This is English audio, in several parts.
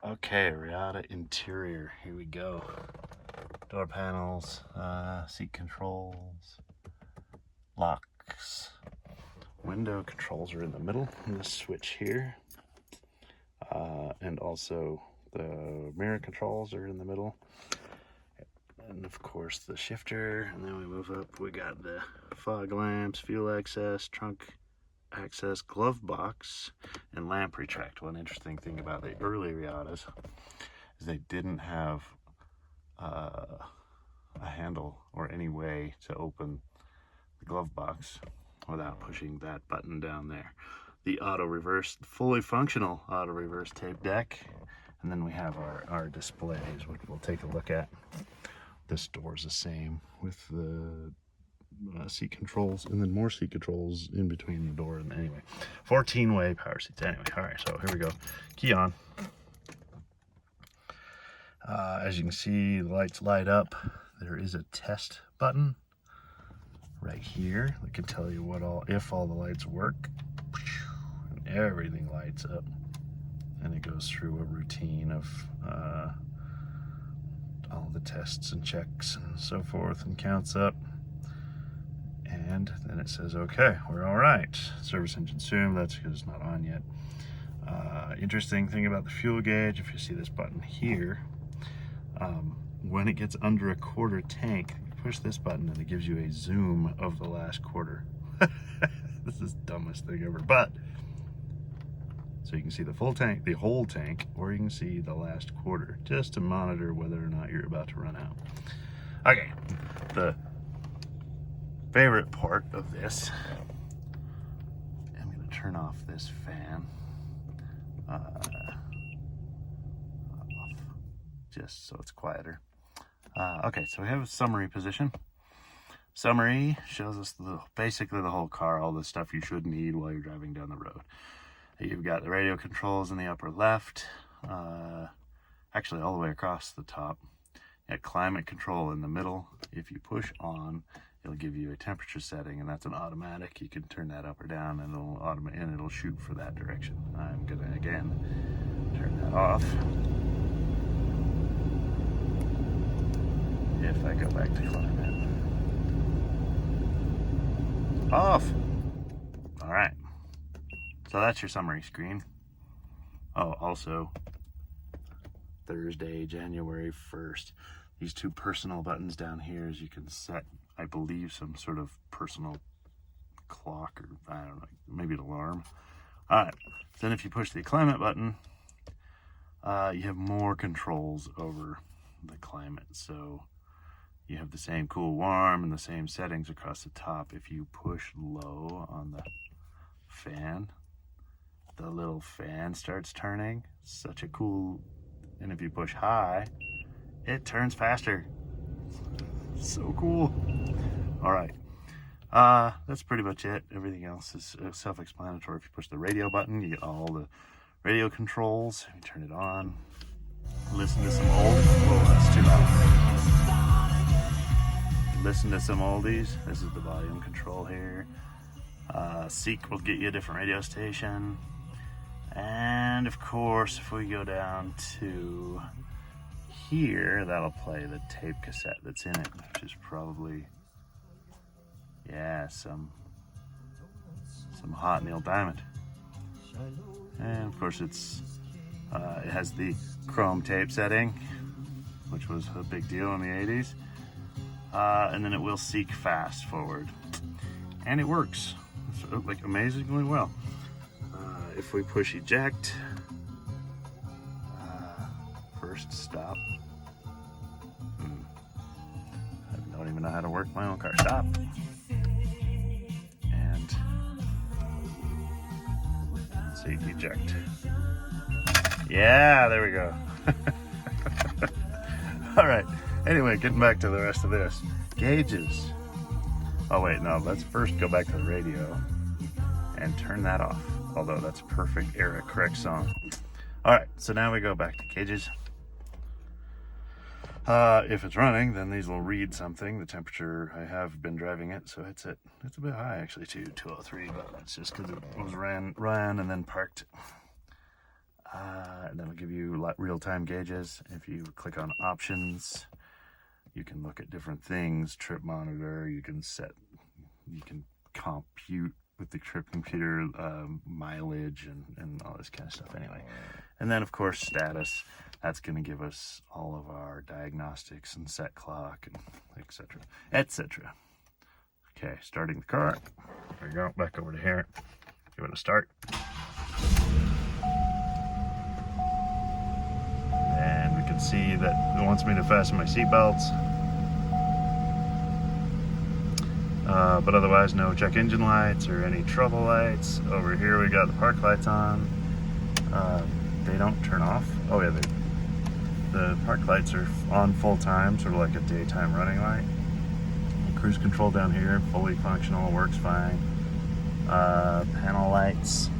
Okay, Reatta interior. Here we go. Door panels, seat controls, locks. Window controls are in the middle. This switch here. And also the mirror controls are in the middle. And of course the shifter. And then we move up. We got the fog lamps, fuel access, trunk access, glove box, and lamp retract. One interesting thing about the early Reattas is they didn't have a handle or any way to open the glove box without pushing that button down there. The auto reverse, fully functional auto reverse tape deck, and then we have our displays, which we'll take a look at. This door's the same with the seat controls, and then more seat controls in between the door. And anyway, 14-way power seats. Anyway, all right, so here we go. Key on. As you can see, the lights light up. There is a test button right here that can tell you if all the lights work. And everything lights up, and it goes through a routine of all the tests and checks and so forth, and counts up. And then it says, okay, we're all right. Service engine assumed, that's because it's not on yet. Interesting thing about the fuel gauge, if you see this button here, when it gets under a quarter tank, you push this button and it gives you a zoom of the last quarter. This is the dumbest thing ever, but so you can see the full tank, the whole tank, or you can see the last quarter, just to monitor whether or not you're about to run out. Okay, the favorite part of this, I'm going to turn off this fan off, just so it's quieter. Okay, so we have a summary position. Summary shows us basically the whole car, all the stuff you should need while you're driving down the road. You've got the radio controls in the upper left, actually all the way across the top. You got climate control in the middle. If you push on, it'll give you a temperature setting, and that's an automatic. You can turn that up or down, and it'll shoot for that direction. I'm gonna again turn that off. If I go back to climate, off. All right. So that's your summary screen. Oh, also Thursday, January 1st. These two personal buttons down here is you can set, I believe, some sort of personal clock, or I don't know, maybe an alarm. All right, then if you push the climate button, you have more controls over the climate. So you have the same cool, warm, and the same settings across the top. If you push low on the fan, the little fan starts turning. Such a cool, and if you push high, it turns faster. So cool. All right, that's pretty much it. Everything else is self-explanatory. If you push the radio button, you get all the radio controls. You turn it on. Listen to some oldies. Whoa, that's too loud. Listen to some oldies. This is the volume control here. Seek will get you a different radio station. And of course, if we go down to here, that'll play the tape cassette that's in it, which is probably, yeah, some hot Neil Diamond. And of course, it has the chrome tape setting, which was a big deal in the 80s. And then it will seek fast forward, and it works like amazingly well. If we push eject, first stop. I don't even know how to work my own car. Stop. And see, eject. Yeah, there we go. All right. Anyway, getting back to the rest of this. Gauges. Oh wait, no, let's first go back to the radio and turn that off. Although that's a perfect era correct song. All right, so now we go back to gauges. If it's running, then these will read something. The temperature, I have been driving it, so it's a bit high actually too, 203, but that's just because it was ran and then parked. And that'll give you real-time gauges. If you click on options, you can look at different things, trip monitor, you can compute with the trip computer mileage and all this kind of stuff anyway. And then of course status, that's going to give us all of our diagnostics and set clock and etc, etc. Okay, starting the car. There we go, back over to here. Give it a start. And we can see that it wants me to fasten my seatbelts. But otherwise no check engine lights or any trouble lights. Over here we got the park lights on. They don't turn off. Oh yeah, the park lights are on full time, sort of like a daytime running light. Cruise control down here, fully functional, works fine. Panel lights.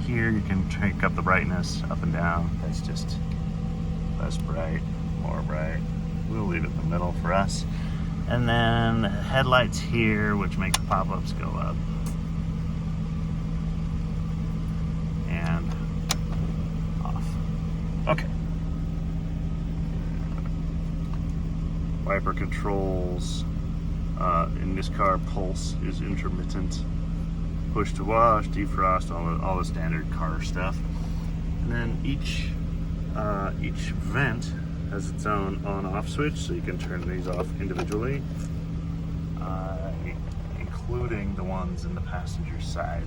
Here you can crank up the brightness up and down. That's just less bright, more bright. We'll leave it in the middle for us. And then headlights here, which make the pop-ups go up. And off. Okay. Wiper controls. In this car, pulse is intermittent. Push to wash, defrost, all the standard car stuff. And then each vent has its own on-off switch, so you can turn these off individually, including the ones in the passenger side.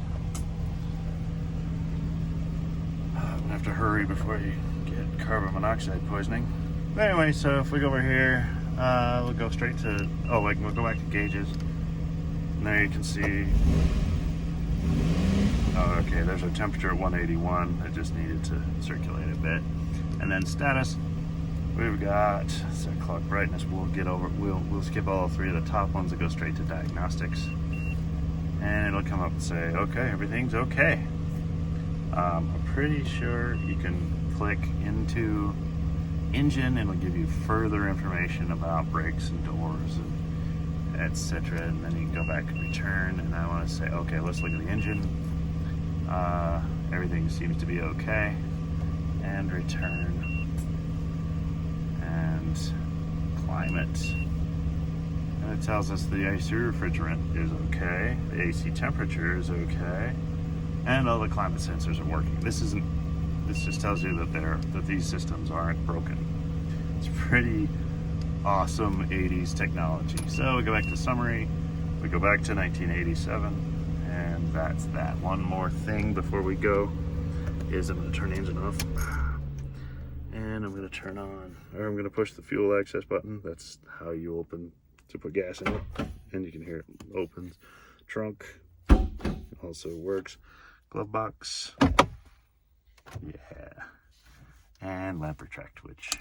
I'm gonna have to hurry before you get carbon monoxide poisoning. But anyway, so if we go over here, we'll go straight to, we'll go back to gauges. And there you can see, okay, there's our temperature at 181. It just needed to circulate a bit. And then status, we've got set clock brightness. We'll skip all three of the top ones and go straight to diagnostics. And it'll come up and say, okay, everything's okay. I'm pretty sure you can click into engine and it'll give you further information about brakes and doors and etc. And then you can go back and return, and I want to say, okay, let's look at the engine. Everything seems to be okay. And return. And climate. And it tells us the AC refrigerant is okay, the AC temperature is okay, and all the climate sensors are working. This just tells you that these systems aren't broken. It's pretty awesome 80s technology. So we go back to summary, we go back to 1987, and that's that. One more thing before we go is I'm going to turn the engine off, and I'm going to turn on, or I'm going to push the fuel access button. That's how you open to put gas in it, and you can hear it opens. Trunk also works. Glove box, yeah, and lamp retract, which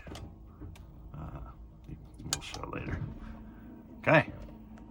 we'll show later. Okay.